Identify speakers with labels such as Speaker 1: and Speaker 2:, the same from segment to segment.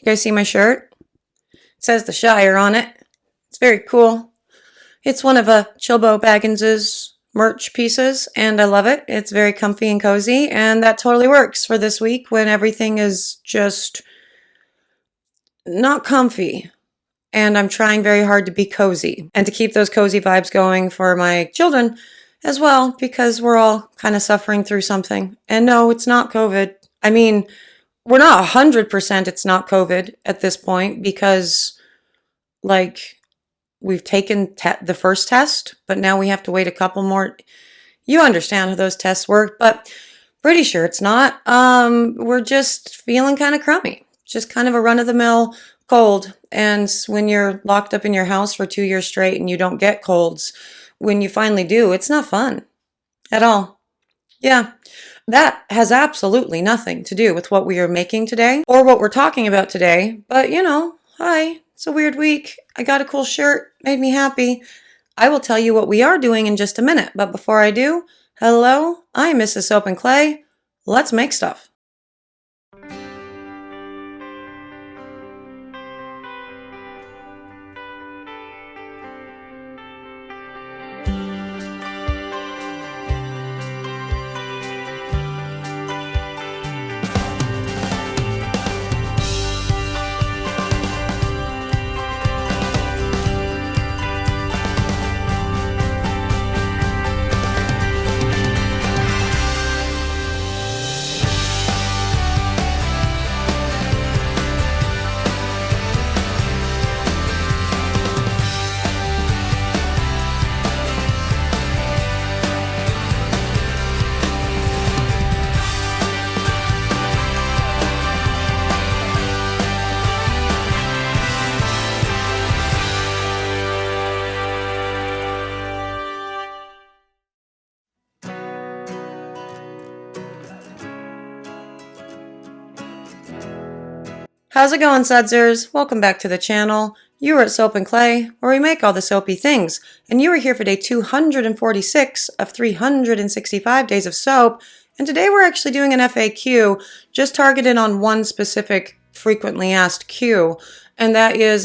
Speaker 1: You guys see my shirt? It says the Shire on it. It's very cool. It's one of Chilbo Baggins's merch pieces, and I love it. It's very comfy and cozy, and that totally works for this week when everything is just not comfy. And I'm trying very hard to be cozy and to keep those cozy vibes going for my children as well, because we're all kind of suffering through something. And no, it's not COVID. I mean, we're not 100% it's not COVID at this point because, like, we've taken the first test, but now we have to wait a couple more. You understand how those tests work, but pretty sure it's not. We're just feeling kind of crummy. Just kind of a run-of-the-mill cold. And when you're locked up in your house for 2 years straight and you don't get colds, when you finally do, it's not fun at all. Yeah, that has absolutely nothing to do with what we are making today or what we're talking about today. But, you know, hi, it's a weird week. I got a cool shirt, made me happy. I will tell you what we are doing in just a minute. But before I do, hello, I'm Mrs. Soap and Clay. Let's make stuff. How's it going, Sudsers? Welcome back to the channel. You are at Soap and Clay, where we make all the soapy things, and you are here for day 246 of 365 days of soap, and today we're actually doing an FAQ, just targeted on one specific frequently asked Q, and that is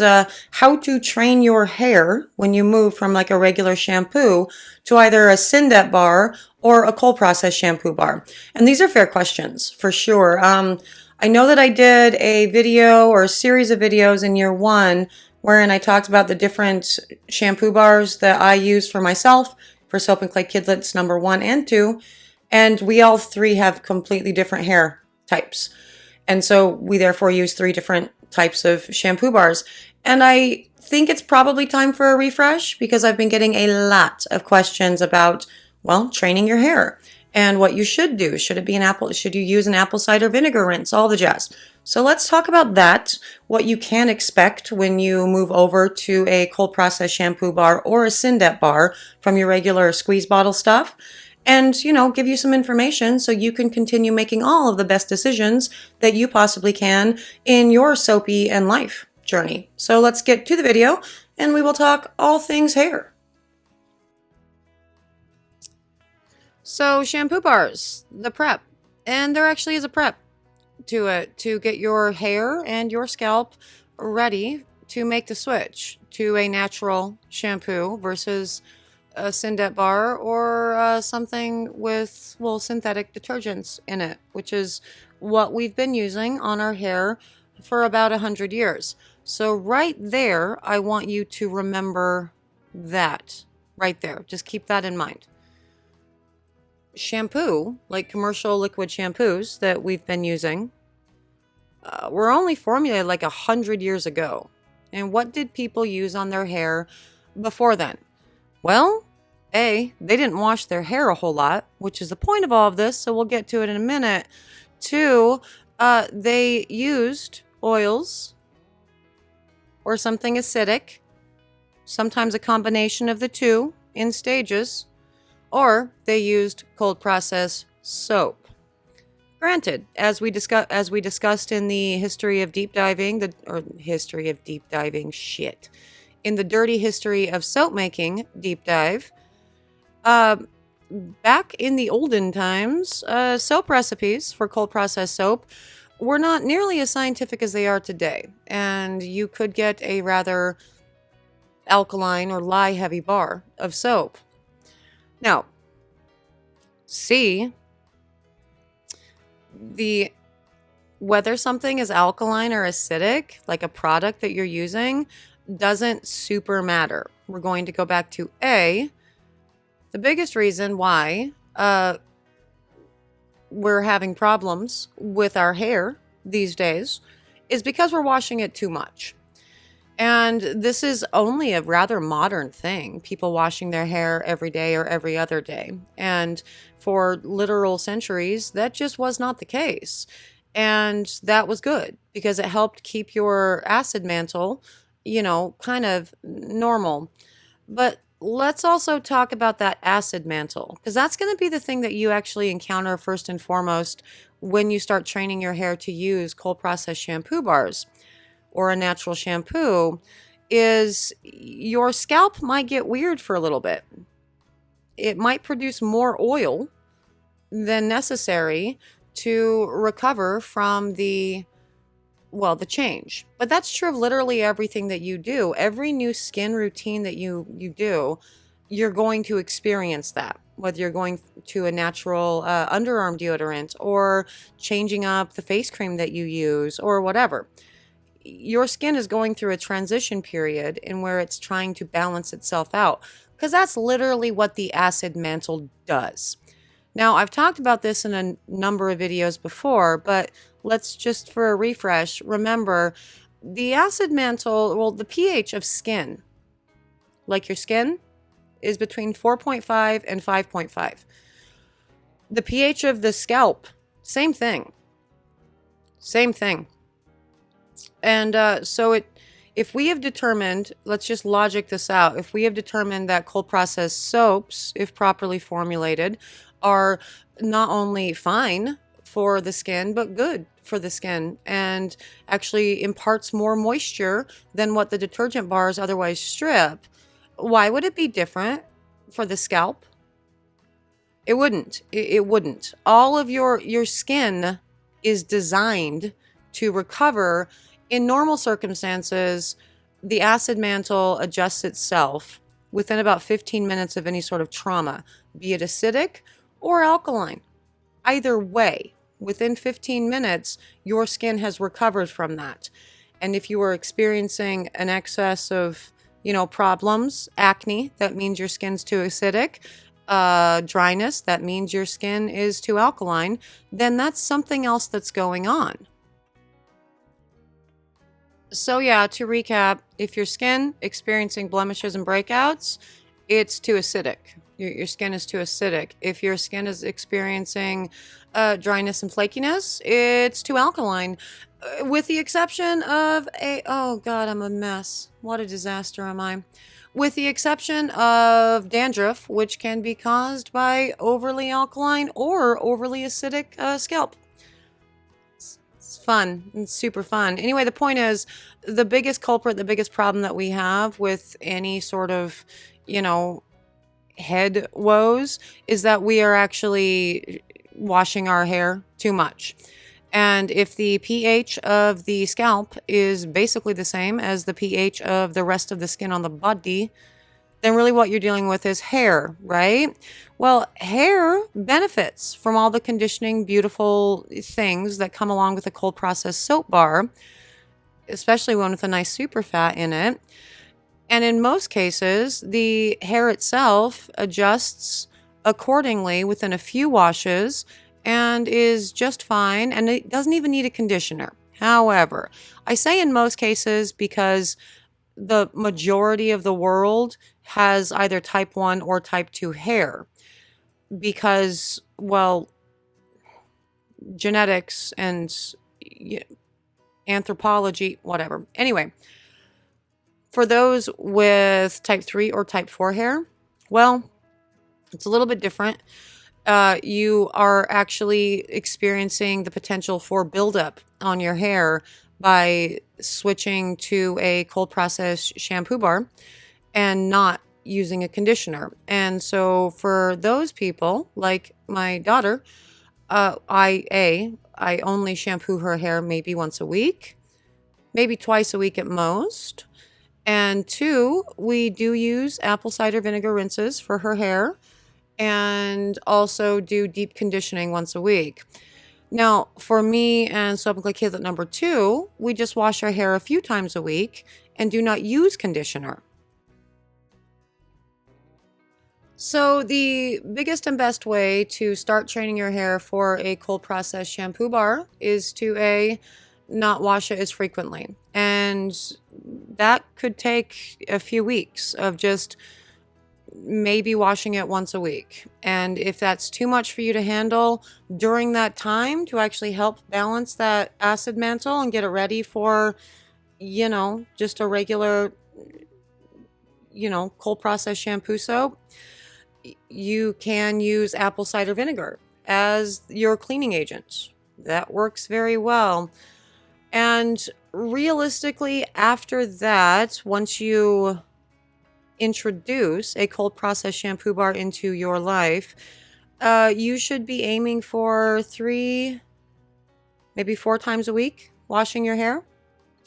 Speaker 1: how to train your hair when you move from like a regular shampoo to either a Sindet bar or a cold process shampoo bar. And these are fair questions, for sure. I know that I did a video or a series of videos in year one wherein I talked about the different shampoo bars that I use for myself for Soap and Clay Kidlets number 1 and 2. And we all three have completely different hair types. And so we therefore use 3 different types of shampoo bars. And I think it's probably time for a refresh because I've been getting a lot of questions about, well, training your hair. And what you should do. Should it be should you use an apple cider vinegar rinse? All the jazz. So let's talk about that, what you can expect when you move over to a cold process shampoo bar or a Sindet bar from your regular squeeze bottle stuff. And, you know, give you some information so you can continue making all of the best decisions that you possibly can in your soapy and life journey. So let's get to the video and we will talk all things hair. So shampoo bars, the prep, and there actually is a prep to it to get your hair and your scalp ready to make the switch to a natural shampoo versus a Sindet bar or something with, well, synthetic detergents in it, which is what we've been using on our hair for about 100 years. So right there, I want you to remember that right there. Just keep that in mind. Shampoo, like commercial liquid shampoos that we've been using, were only formulated like 100 years ago. And what did people use on their hair before then? Well, A, they didn't wash their hair a whole lot, which is the point of all of this, so we'll get to it in a minute. 2, they used oils or something acidic, sometimes a combination of the two in stages, or they used cold process soap. Granted, as we discussed in the history of deep diving, in the dirty history of soap making deep dive, back in the olden times, soap recipes for cold process soap were not nearly as scientific as they are today, and you could get a rather alkaline or lye heavy bar of soap. Now, C, the whether something is alkaline or acidic, like a product that you're using, doesn't super matter. We're going to go back to A. The biggest reason why we're having problems with our hair these days is because we're washing it too much. And this is only a rather modern thing, people washing their hair every day or every other day. And for literal centuries, that just was not the case. And that was good because it helped keep your acid mantle, kind of normal. But let's also talk about that acid mantle, because that's going to be the thing that you actually encounter first and foremost when you start training your hair to use cold processed shampoo bars or a natural shampoo. Is your scalp might get weird for a little bit. It might produce more oil than necessary to recover from the change. But that's true of literally everything that you do. Every new skin routine that you do, you're going to experience that. Whether you're going to a natural underarm deodorant or changing up the face cream that you use or whatever. Your skin is going through a transition period in where it's trying to balance itself out, because that's literally what the acid mantle does. Now, I've talked about this in a number of videos before, but let's just, for a refresh, remember the acid mantle, the pH of skin, like your skin, is between 4.5 and 5.5. The pH of the scalp, same thing. Same thing. And if we have determined, let's just logic this out, if we have determined that cold processed soaps, if properly formulated, are not only fine for the skin, but good for the skin and actually imparts more moisture than what the detergent bars otherwise strip, why would it be different for the scalp? It wouldn't. It wouldn't. All of your skin is designed to recover. In normal circumstances, the acid mantle adjusts itself within about 15 minutes of any sort of trauma, be it acidic or alkaline. Either way, within 15 minutes, your skin has recovered from that. And if you are experiencing an excess of, problems, acne, that means your skin's too acidic, dryness, that means your skin is too alkaline, then that's something else that's going on. So yeah, to recap, if your skin experiencing blemishes and breakouts, it's too acidic. Your skin is too acidic. If your skin is experiencing dryness and flakiness, it's too alkaline. With the exception of oh God, I'm a mess. What a disaster am I. With the exception of dandruff, which can be caused by overly alkaline or overly acidic scalp. Fun. It's super fun. Anyway, the point is, the biggest culprit, the biggest problem that we have with any sort of, head woes is that we are actually washing our hair too much. And if the pH of the scalp is basically the same as the pH of the rest of the skin on the body, then really what you're dealing with is hair, right? Well, hair benefits from all the conditioning, beautiful things that come along with a cold processed soap bar, especially one with a nice super fat in it. And in most cases, the hair itself adjusts accordingly within a few washes and is just fine, and it doesn't even need a conditioner. However, I say in most cases because the majority of the world has either type 1 or type 2 hair because, genetics and anthropology, whatever. Anyway, for those with type 3 or type 4 hair, it's a little bit different. You are actually experiencing the potential for buildup on your hair by switching to a cold processed shampoo bar and not using a conditioner. And so for those people, like my daughter, I I only shampoo her hair maybe once a week, maybe twice a week at most. And 2, we do use apple cider vinegar rinses for her hair and also do deep conditioning once a week. Now, for me and Soap and Clay Kidlet number 2, we just wash our hair a few times a week and do not use conditioner. So the biggest and best way to start training your hair for a cold process shampoo bar is to not wash it as frequently. And that could take a few weeks of just maybe washing it once a week. And if that's too much for you to handle during that time to actually help balance that acid mantle and get it ready for, just a regular, cold process shampoo soap, you can use apple cider vinegar as your cleaning agent. That works very well. And realistically, after that, once you introduce a cold process shampoo bar into your life, you should be aiming for 3, maybe 4 times a week washing your hair.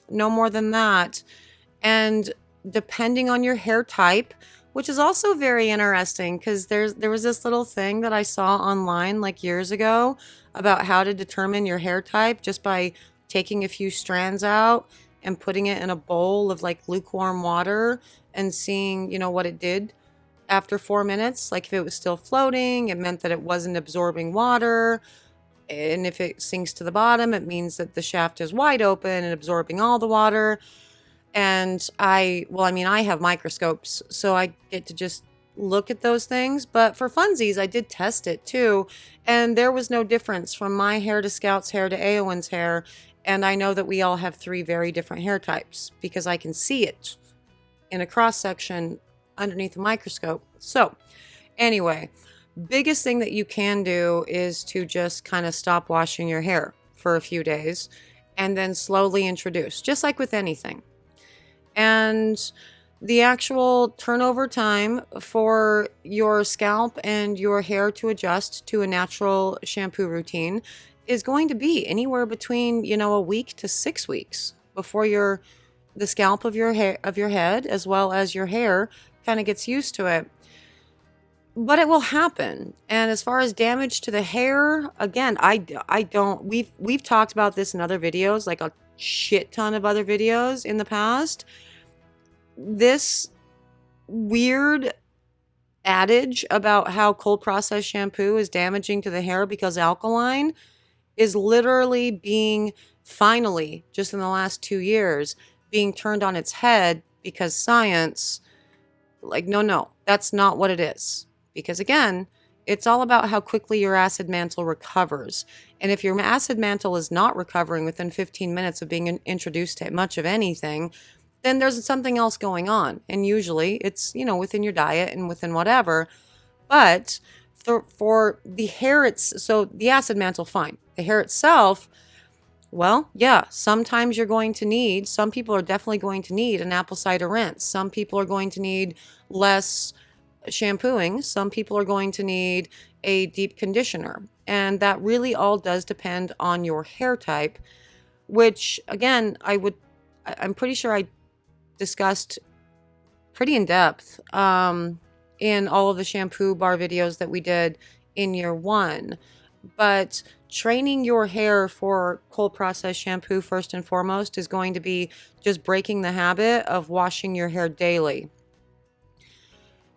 Speaker 1: No more than that. And depending on your hair type, which is also very interesting because there was this little thing that I saw online like years ago about how to determine your hair type just by taking a few strands out and putting it in a bowl of like lukewarm water and seeing, what it did after 4 minutes. Like if it was still floating, it meant that it wasn't absorbing water. And if it sinks to the bottom, it means that the shaft is wide open and absorbing all the water. And I have microscopes, so I get to just look at those things. But for funsies, I did test it too. And there was no difference from my hair to Scout's hair to Eowyn's hair. And I know that we all have 3 very different hair types because I can see it in a cross section underneath a microscope. So anyway, biggest thing that you can do is to just kind of stop washing your hair for a few days and then slowly introduce, just like with anything. And the actual turnover time for your scalp and your hair to adjust to a natural shampoo routine is going to be anywhere between, a week to 6 weeks before the scalp of your head as well as your hair kind of gets used to it. But it will happen. And as far as damage to the hair, again, I don't, we've talked about this in other videos, like a shit ton of other videos in the past. This weird adage about how cold process shampoo is damaging to the hair because alkaline is literally being finally, just in the last 2 years, being turned on its head because science, like, no, that's not what it is. Because again, it's all about how quickly your acid mantle recovers. And if your acid mantle is not recovering within 15 minutes of being introduced to much of anything, then there's something else going on. And usually it's, within your diet and within whatever. But for the hair, so the acid mantle, fine. The hair itself, well, yeah, sometimes you're going to need, some people are definitely going to need an apple cider rinse. Some people are going to need less shampooing. Some people are going to need a deep conditioner. And that really all does depend on your hair type, which again, I'm pretty sure I discussed pretty in depth in all of the shampoo bar videos that we did in year 1. But training your hair for cold process shampoo first and foremost is going to be just breaking the habit of washing your hair daily.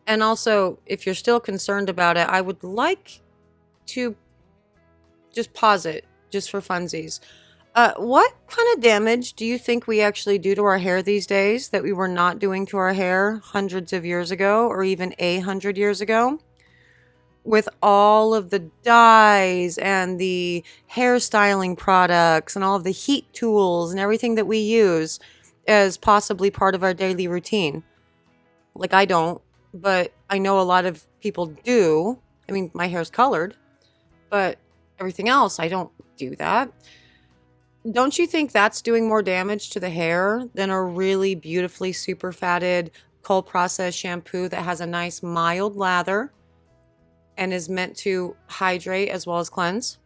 Speaker 1: And also, if you're still concerned about it, I would like to just pause it just for funsies. What kind of damage do you think we actually do to our hair these days that we were not doing to our hair hundreds of years ago or even 100 years ago? With all of the dyes and the hairstyling products and all of the heat tools and everything that we use as possibly part of our daily routine. Like, I don't, but I know a lot of people do. I mean, my hair's colored, but everything else, I don't do that. Don't you think that's doing more damage to the hair than a really beautifully super fatted cold process shampoo that has a nice mild lather and is meant to hydrate as well as cleanse?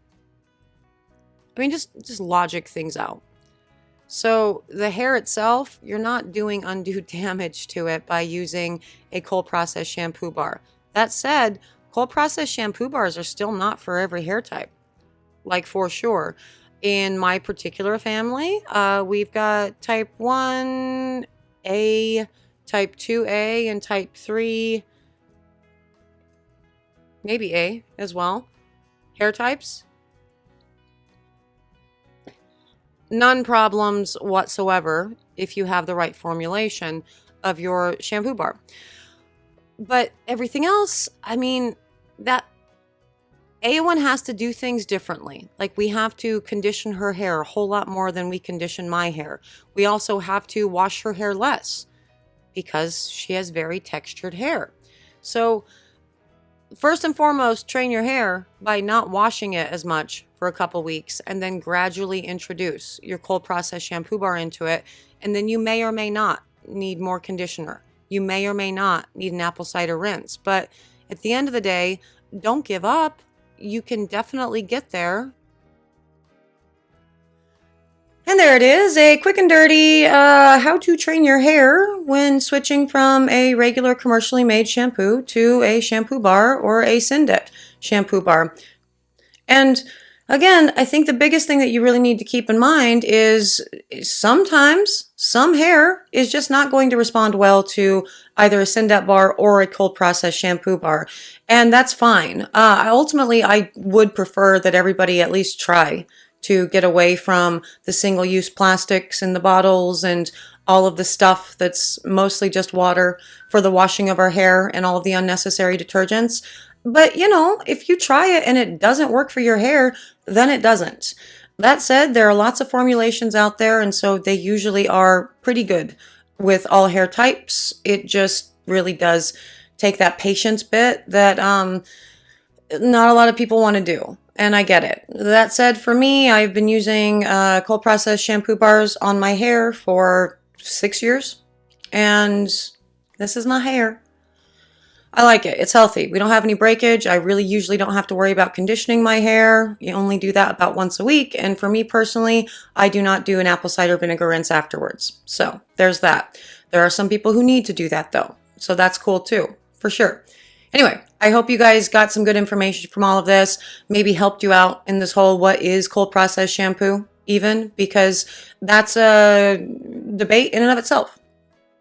Speaker 1: I mean, just logic things out. So the hair itself, you're not doing undue damage to it by using a cold process shampoo bar. That said, cold process shampoo bars are still not for every hair type, like for sure. In my particular family, we've got type 1A, type 2A, and type 3, maybe A as well, hair types. None problems whatsoever if you have the right formulation of your shampoo bar. But everything else, I mean, that A1 has to do things differently. Like, we have to condition her hair a whole lot more than we condition my hair. We also have to wash her hair less because she has very textured hair. So first and foremost, train your hair by not washing it as much for a couple weeks, and then gradually introduce your cold process shampoo bar into it. And then you may or may not need more conditioner. You may or may not need an apple cider rinse. But at the end of the day, don't give up. You can definitely get there. And there it is, a quick and dirty how to train your hair when switching from a regular commercially made shampoo to a shampoo bar or a Sindet shampoo bar. And again, I think the biggest thing that you really need to keep in mind is sometimes some hair is just not going to respond well to either a Sindet bar or a cold process shampoo bar. And that's fine. Ultimately, I would prefer that everybody at least try to get away from the single-use plastics in the bottles and all of the stuff that's mostly just water for the washing of our hair and all of the unnecessary detergents. But, you know, if you try it and it doesn't work for your hair, then it doesn't. That said, there are lots of formulations out there, and so they usually are pretty good with all hair types. It just really does take that patience bit that not a lot of people want to do. And I get it. That said, for me, I've been using cold process shampoo bars on my hair for 6 years. And this is my hair. I like it. It's healthy. We don't have any breakage. I really usually don't have to worry about conditioning my hair. You only do that about once a week. And for me personally, I do not do an apple cider vinegar rinse afterwards. So there's that. There are some people who need to do that though. So that's cool too, for sure. Anyway, I hope you guys got some good information from all of this, maybe helped you out in this whole what is cold process shampoo even, because that's a debate in and of itself,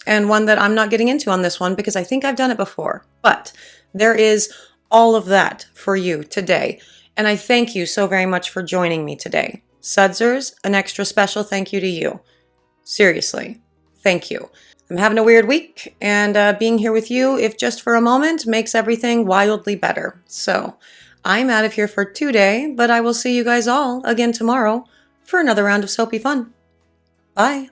Speaker 1: and one that I'm not getting into on this one because I think I've done it before. But there is all of that for you today, and I thank you so very much for joining me today. Sudsers, an extra special thank you to you. Seriously, thank you. I'm having a weird week, and being here with you, if just for a moment, makes everything wildly better. So I'm out of here for today, but I will see you guys all again tomorrow for another round of soapy fun. Bye.